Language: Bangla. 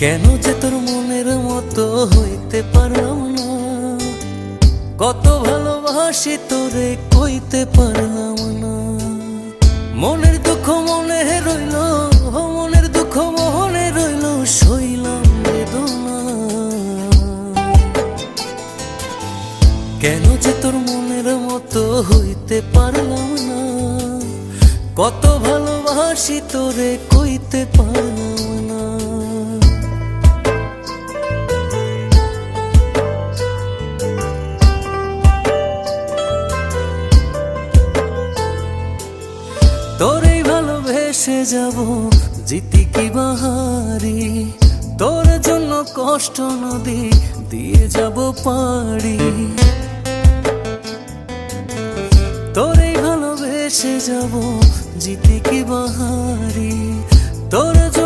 কেন যে তোর মনের মতো হইতে পারলাম না, কত ভালোবাসি তোরে কইতে পারলাম না। মনের দুঃখ মনে রইল, মনের দুঃখ মনে রইল, সইলাম বেদনা। কেন যে তোর মনের মতো হইতে পারলাম না, কত ভালোবাসি তোরে কইতে পারলাম না। তোরে ভালোবেসে যাব জিতি কি বাহারি, তোর জন্য কষ্ট নদী দিয়ে যাব পাড়ি। তোরে ভালোবেসে যাব জিতি কি বাহারি, তোর